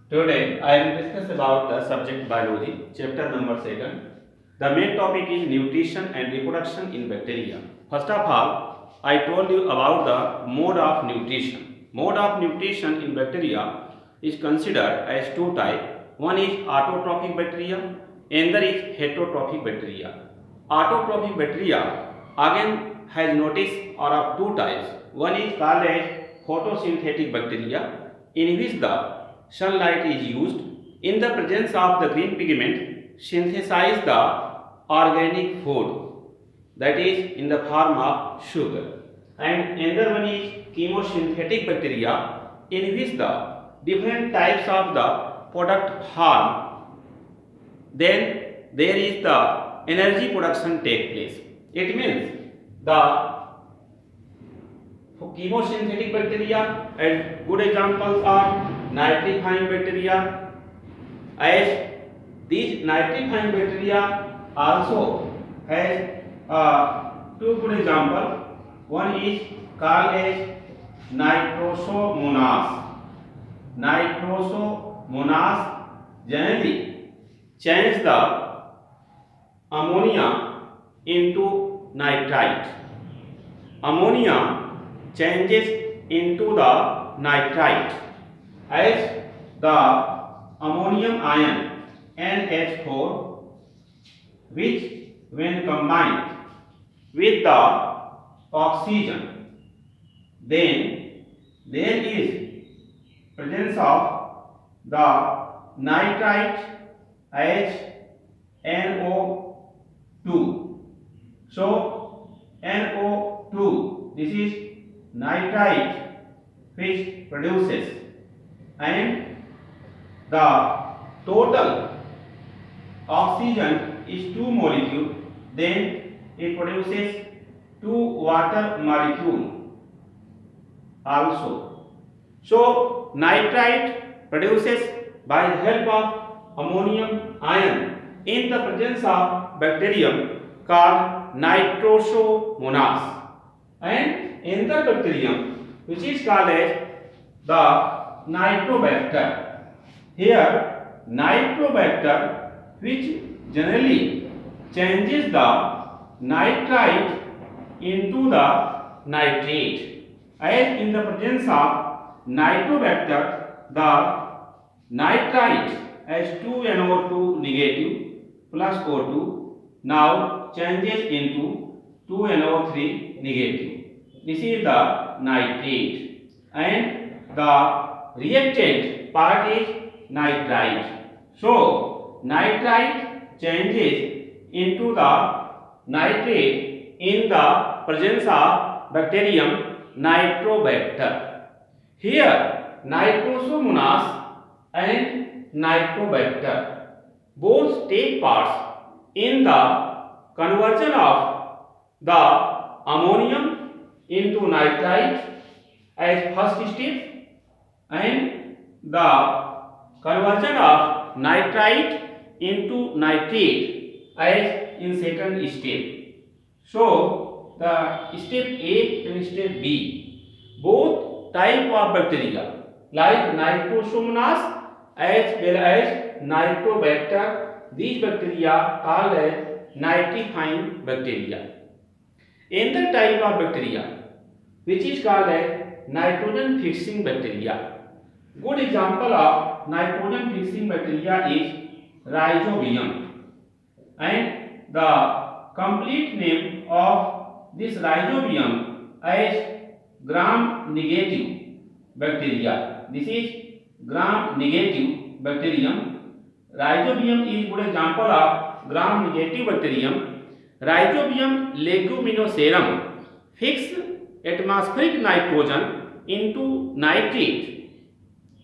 Today I will discuss about the subject biology, chapter number 2. The main topic is nutrition and reproduction in bacteria. First of all, I told you about the mode of nutrition. Mode of nutrition in bacteria is considered as two types. One is autotrophic bacteria, another is heterotrophic bacteria. Autotrophic bacteria again has notice are of two types. One is called as photosynthetic bacteria, in which the sunlight is used in the presence of the green pigment synthesize the organic food, that is in the form of sugar. And another one is chemosynthetic bacteria, in which the different types of the product form, then there is the energy production take place. It means the chemosynthetic bacteria, and good examples are nitrifying bacteria, as these nitrifying bacteria also has two good example. One is called as nitrosomonas. Nitrosomonas generally change the ammonia into nitrite. Ammonia changes into the nitrite as the ammonium ion NH4, which when combined with the oxygen, then there is presence of the nitrite as NO2. So NO2, this is nitrite which produces, and the total oxygen is 2 molecule, then it produces 2 water molecule also. So nitrite produces by the help of ammonium ion in the presence of bacterium called nitrosomonas, and in the bacterium which is called as the Nitrobacter. Here Nitrobacter, which generally changes the nitrite into the nitrate, as in the presence of Nitrobacter the nitrite as 2NO2 negative plus O2 now changes into 2NO3 negative. This is the nitrate, and the reactant part is nitrite. So nitrite changes into the nitrate in the presence of bacterium Nitrobacter. Here Nitrosomonas and Nitrobacter both take parts in the conversion of the ammonium into nitrite as first step, and the conversion of nitrite into nitrate as in second step. So the step A and step B, both type of bacteria like Nitrosomonas as well as Nitrobacter, these bacteria called as nitrifying bacteria. Another type of bacteria which is called as nitrogen fixing bacteria. Good example of nitrogen fixing bacteria is Rhizobium, and the complete name of this Rhizobium is gram negative bacteria. This is gram negative bacterium. Rhizobium is good example of gram negative bacterium. Rhizobium leguminosarum fix atmospheric nitrogen into nitrate.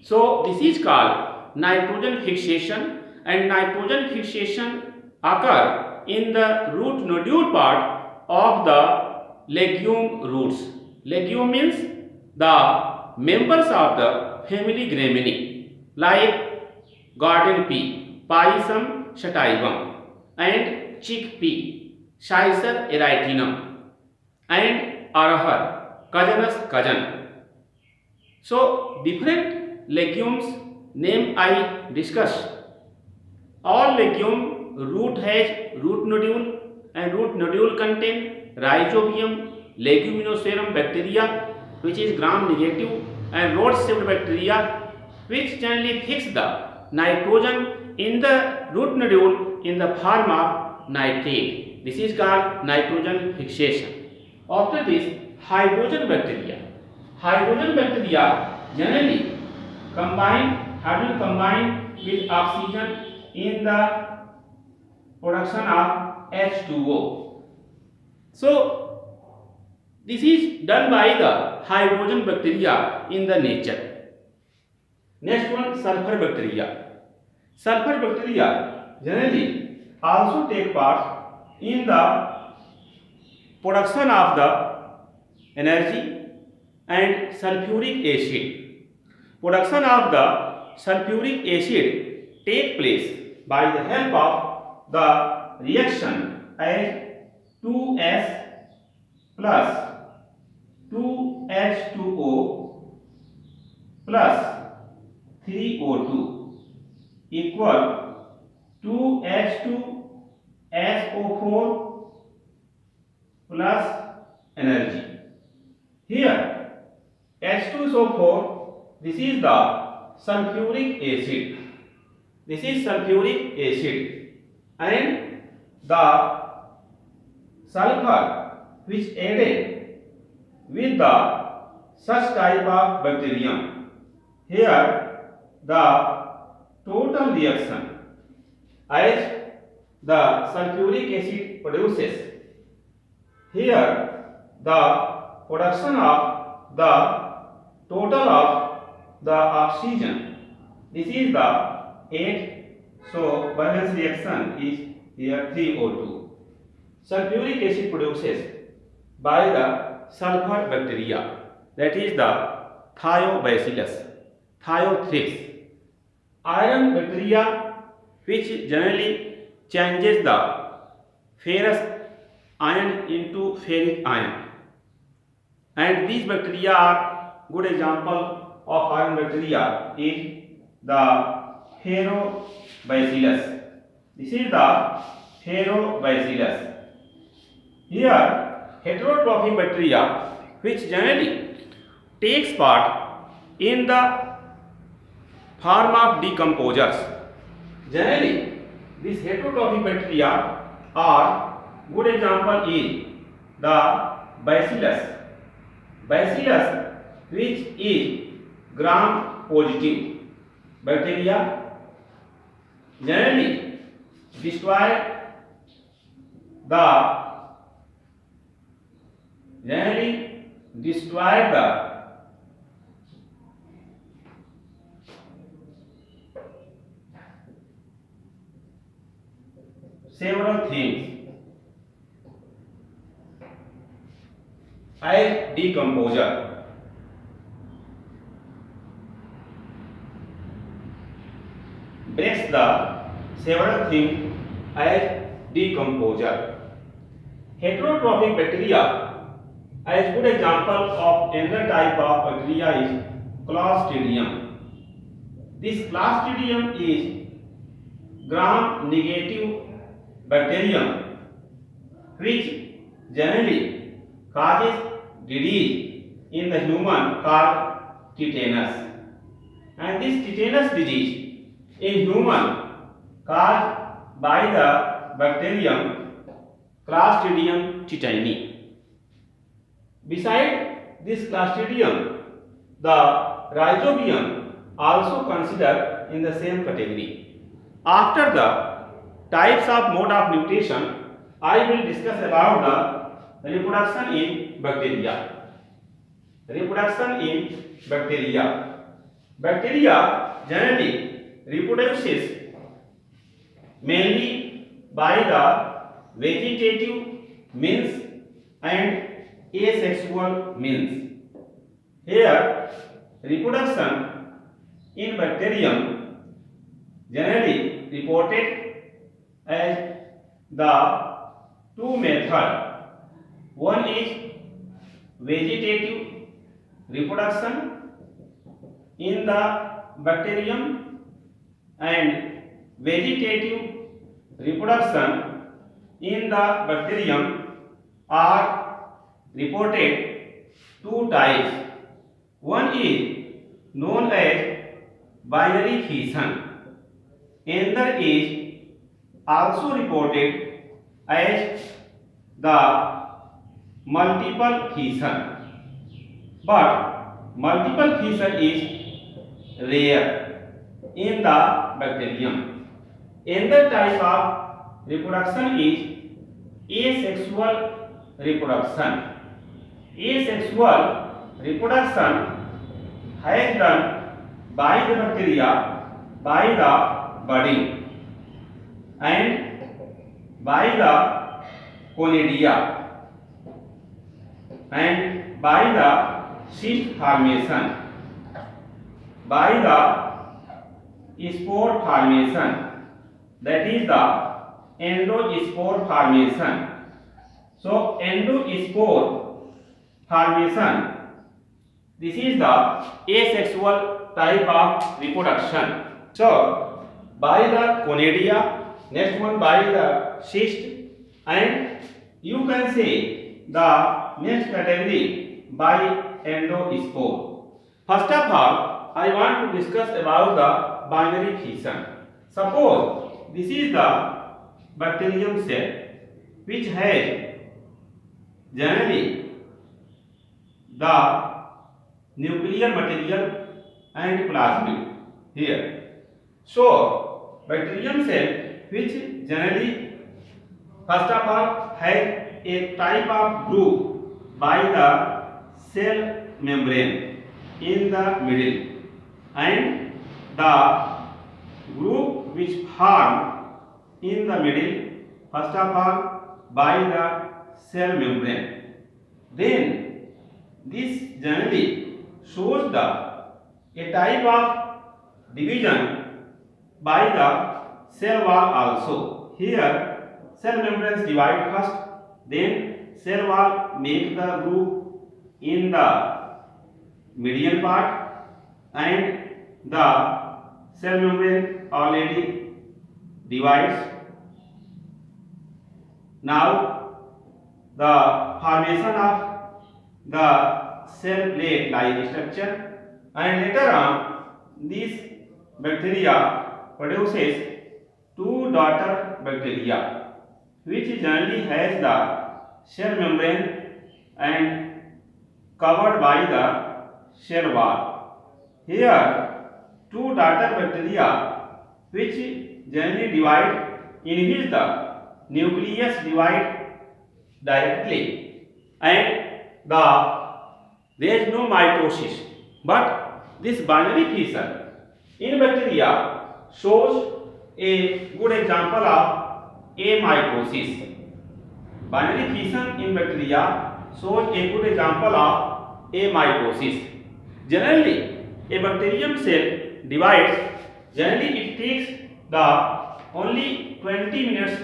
So this is called nitrogen fixation, and nitrogen fixation occur in the root nodule part of the legume roots. Legume means the members of the family Gramineae like garden pea, Pisum sativum, and chickpea, Sisal eritinum, and arahar, Cajanus cajan. So different legumes name I discuss. All legume root has root nodule and root nodule contain rhizobium, leguminosarum bacteria which is gram negative and rod shaped bacteria which generally fix the nitrogen in the root nodule in the form of nitrate. This is called nitrogen fixation. After this, hydrogen bacteria. Hydrogen bacteria generally have been combined with oxygen in the production of H2O. So, this is done by the hydrogen bacteria in the nature. Next one, sulfur bacteria. Sulfur bacteria generally also take part in the production of the energy and sulfuric acid. Production of the sulfuric acid take place by the help of the reaction as 2S plus 2H2O plus 3O2 equal 2H2SO4 plus energy. Here H2SO4, this is the sulfuric acid. This is sulfuric acid and the sulfur which added with the such type of bacterium. Here the total reaction as the sulfuric acid produces. Here the production of the total of the oxygen. This is the 8. So balance reaction is here 3O2. Sulfuric acid produces by the sulfur bacteria, that is the Thiobacillus, Thiothrips. Iron bacteria which generally changes the ferrous iron into ferric iron, and these bacteria are good example of iron bacteria is the Ferrobacillus. This is the Ferrobacillus. Here heterotrophic bacteria which generally takes part in the form of decomposers. Generally these heterotrophic bacteria are good example is the Bacillus which is gram positive bacteria, generally destroy the several things as decomposer. Breaks the several things as decomposer. Heterotrophic bacteria, as good example of another type of bacteria is Clostridium. This Clostridium is gram negative bacterium which generally causes disease in the human called tetanus, and this tetanus disease in human caused by the bacterium Clostridium tetani. Beside this Clostridium, the Rhizobium also considered in the same category. After the types of mode of nutrition, I will discuss about the reproduction in bacteria. Reproduction in bacteria. Bacteria generally reproduces mainly by the vegetative means and asexual means. Here reproduction in bacterium generally reported as the two methods. One is vegetative reproduction in the bacterium and vegetative reproduction in the bacterium are reported two types. One is known as binary fission. Another is also reported as the multiple fission. But multiple fission is rare in the bacterium. Another type of reproduction is asexual reproduction. Asexual reproduction has done by the bacteria by the budding and by the conidia and by the cyst formation, by the spore formation, that is the endospore formation. So endospore formation, this is the asexual type of reproduction. So by the conidia, next one by the cyst, and you can say the next category by endospore. First of all, I want to discuss about the binary fission. Suppose this is the bacterium cell which has generally the nuclear material and plasmid here. So bacterium cell which generally first of all has a type of groove by the cell membrane in the middle, and the groove which form in the middle first of all by the cell membrane. Then this generally shows a type of division by the cell wall also. Here cell membranes divide first, then cell wall make the groove in the median part, and the cell membrane already divides. Now the formation of the cell plate like structure, and later on this bacteria produces two daughter bacteria which generally has the cell membrane and covered by the cell wall. Here two daughter bacteria which generally divide, in which the nucleus divide directly and there is no mitosis, but this binary fission in bacteria shows a good example of amitosis. Binary fission in bacteria shows a good example of amitosis. Generally, a bacterium cell divides. Generally, it takes the only 20 minutes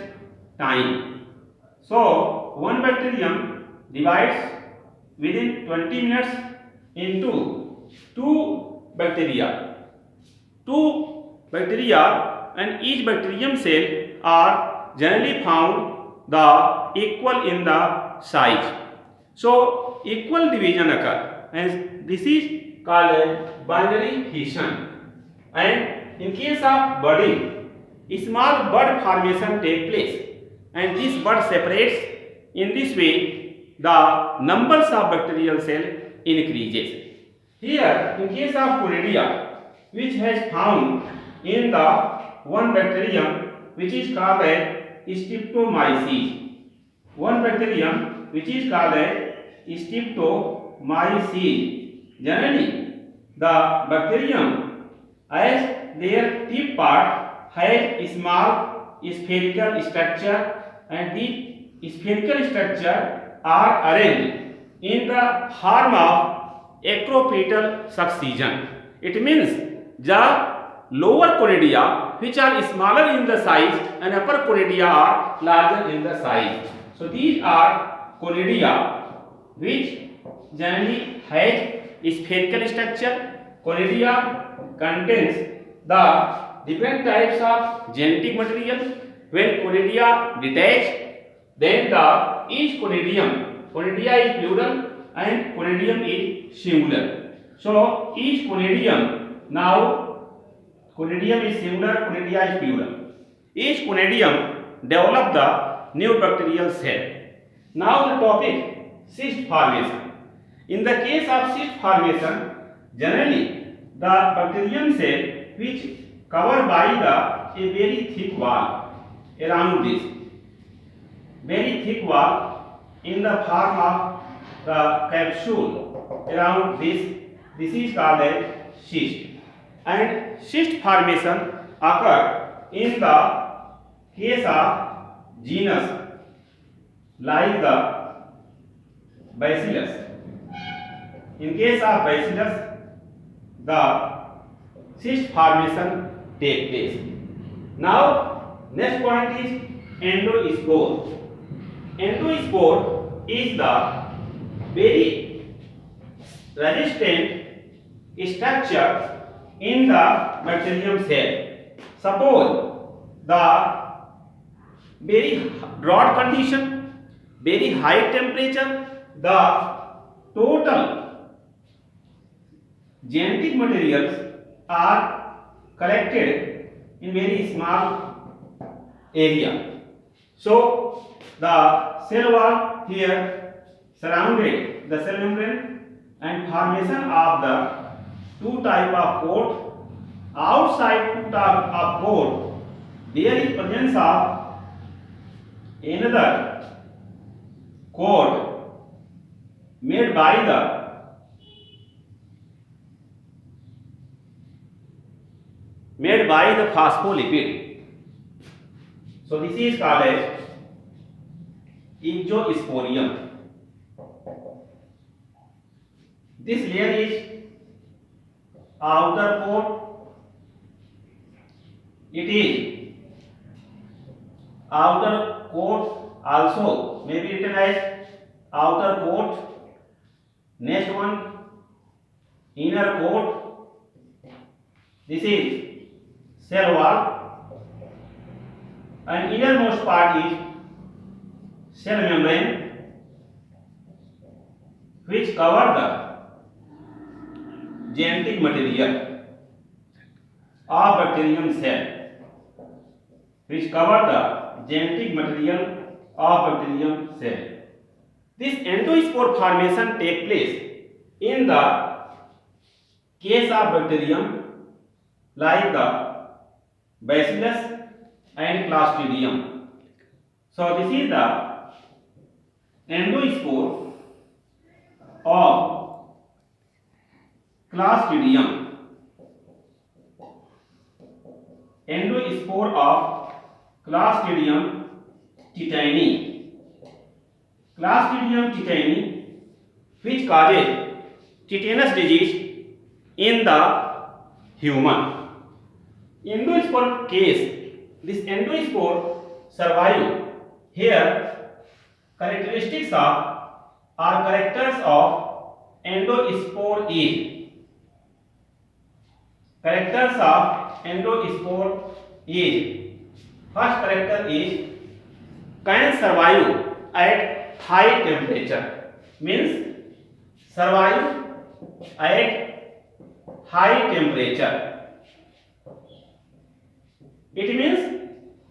time. So one bacterium divides within 20 minutes into two bacteria. Two bacteria, and each bacterium cell are generally found the equal in the size. So equal division occur, and this is called as binary fission. And in case of budding, small bud formation take place, and this bud separates. In this way, the numbers of bacterial cell increases. Here, in case of conidia, which has found in the one bacterium which is called as Streptomyces. One bacterium which is called as Streptomyces. Generally, the bacterium as their tip part has small spherical structure, and these spherical structure are arranged in the form of acropetal succession. It means the lower conidia which are smaller in the size and upper conidia are larger in the size. So these are conidia which generally has spherical structure, Conidia contains the different types of genetic material. When conidia detach, then the each conidia is plural and conidium is singular. So each conidium, now conidium is singular, conidia is plural. Each conidium develop the new bacterial cell. Now the topic, cyst formation. In the case of cyst formation, generally the bacterium cell which covered by a very thick wall around this, very thick wall in the form of the capsule around this is called a cyst. And cyst formation occur in the case of genus like the Bacillus. In case of Bacillus, the cyst formation take place. Now, next point is endospore. Endospore is the very resistant structure in the bacterium cell. Suppose the very drought condition, very high temperature, the total genetic materials are collected in very small area. So the cell wall here surrounded the cell membrane and formation of the two type of coat. Outside two type of coat, there is presence of another coat made by the phospholipid. So this is called as exosporium. This layer is outer coat. It is outer coat, also may be written as outer coat. Next one, inner coat. This is cell wall, and innermost part is cell membrane, which cover the genetic material of bacterium cell, which cover the genetic material of bacterium cell. This endospore formation take place in the case of bacterium like the Bacillus and Clostridium. So this is the endospore of Clostridium. Endospore of Clostridium tetani. Clostridium tetani, which causes tetanus disease in the human. Endospore case, this endospore survive. Here characteristics of or characters of endospore is. Characters of endospore is, first character is can survive at high temperature, means survive at high temperature. It means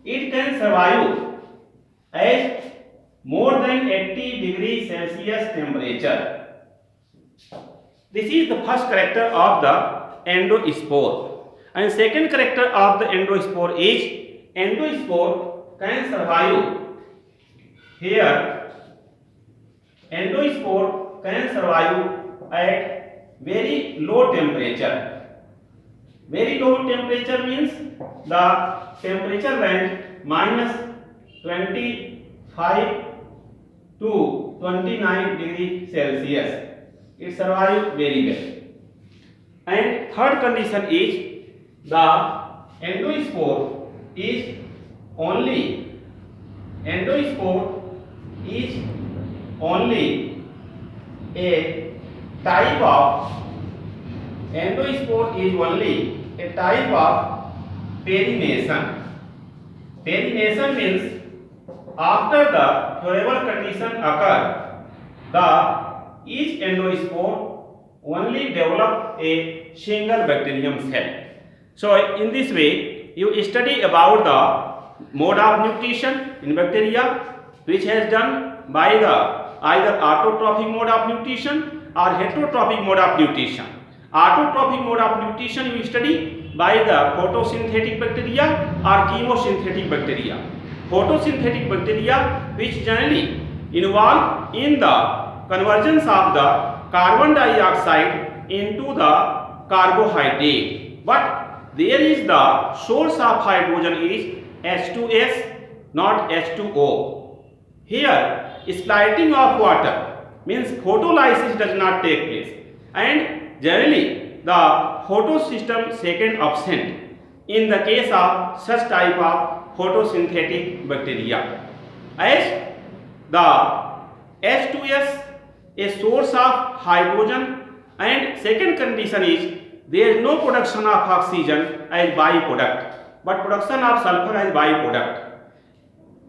it can survive at more than 80 degrees Celsius temperature. This is the first character of the endospore. And second character of the endospore is endospore can survive. Here endospore can survive at very low temperature. Very low temperature means the temperature range minus 25 to 29 degrees Celsius. It survives very well. And third condition is the endospore is only a type of Endospore is only a type of perennation. Perennation means after the favorable condition occur, each endospore only develop a single bacterium cell. So in this way, you study about the mode of nutrition in bacteria, which has done by the either autotrophic mode of nutrition or heterotrophic mode of nutrition. Autotrophic mode of nutrition you study by the photosynthetic bacteria or chemosynthetic bacteria. Photosynthetic bacteria which generally involve in the convergence of the carbon dioxide into the carbohydrate, but there is the source of hydrogen is H2S, not H2O. Here splitting of water means photolysis does not take place, and generally the photosystem second absent in the case of such type of photosynthetic bacteria. As the H2S a source of hydrogen, and second condition is there is no production of oxygen as byproduct, but production of sulfur as byproduct.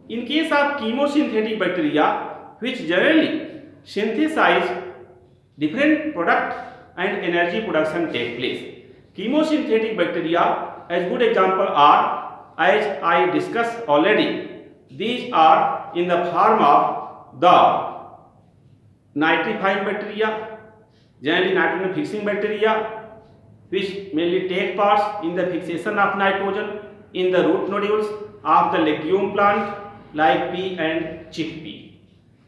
In case of chemosynthetic bacteria, which generally synthesize different product and energy production take place. Chemosynthetic bacteria as good example are, as I discussed already, these are in the form of the nitrifying bacteria, generally nitrogen fixing bacteria, which mainly take part in the fixation of nitrogen in the root nodules of the legume plant like pea and chickpea.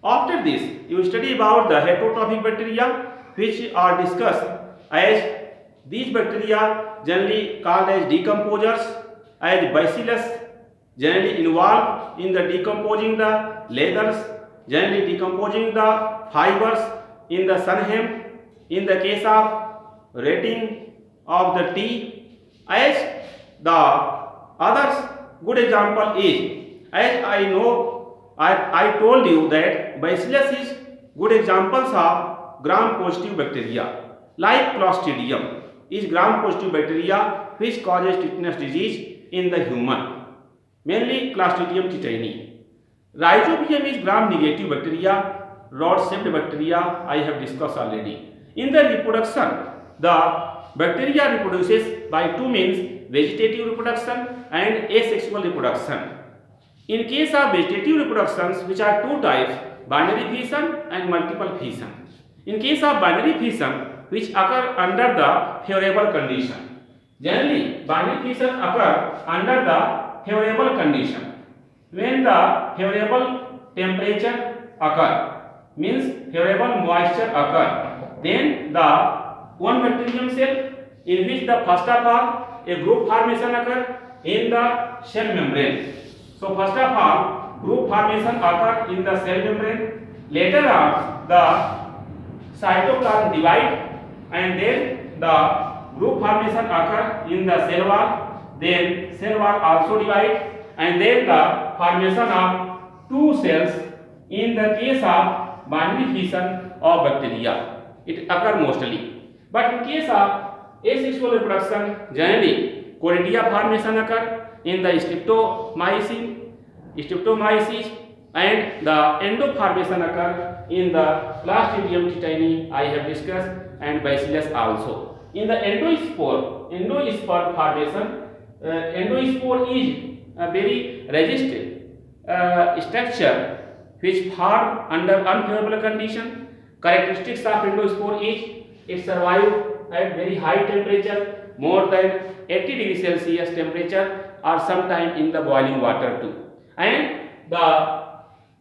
After this, you study about the heterotrophic bacteria, which are discussed as these bacteria generally called as decomposers, as bacillus generally involved in the decomposing the leathers, generally decomposing the fibers in the sun hemp, in the case of rating of the tea. As the others good example is, as I know, I told you that bacillus is good examples of gram-positive bacteria, like Clostridium is gram-positive bacteria which causes tetanus disease in the human, mainly Clostridium tetani. Rhizobium is gram-negative bacteria, rod-shaped bacteria I have discussed already. In the reproduction, the bacteria reproduces by two means, vegetative reproduction and asexual reproduction. In case of vegetative reproductions, which are two types, binary fission and multiple fission. In case of binary fission, which occur under the favorable condition. Generally, binary fission occur under the favorable condition. When the favorable temperature occur, means favorable moisture occur, then the one bacterium cell in which the first of all a group formation occur in the cell membrane. So first of all group formation occur in the cell membrane. Later on the cytoplasm divide, and then the group formation occur in the cell wall. Then cell wall also divide, and then the formation of two cells in the case of binary fission of bacteria. It occur mostly. But in case of asexual reproduction, generally choridia formation occur in the streptomyces, and the endo formation occur in the Clostridium tetani I have discussed, and bacillus also. In the endospore formation, endospore is a very resistant structure which form under unfavorable condition. Characteristics of endospore is it survive at very high temperature, more than 80 degrees Celsius temperature, or sometime in the boiling water too, and the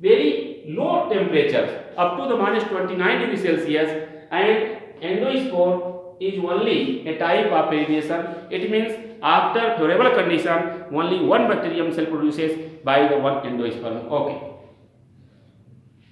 very low temperature up to the minus 29 degrees Celsius, and endospore is only a type of perennation. It means after favorable condition only one bacterium cell produces by the one endosperm. Okay.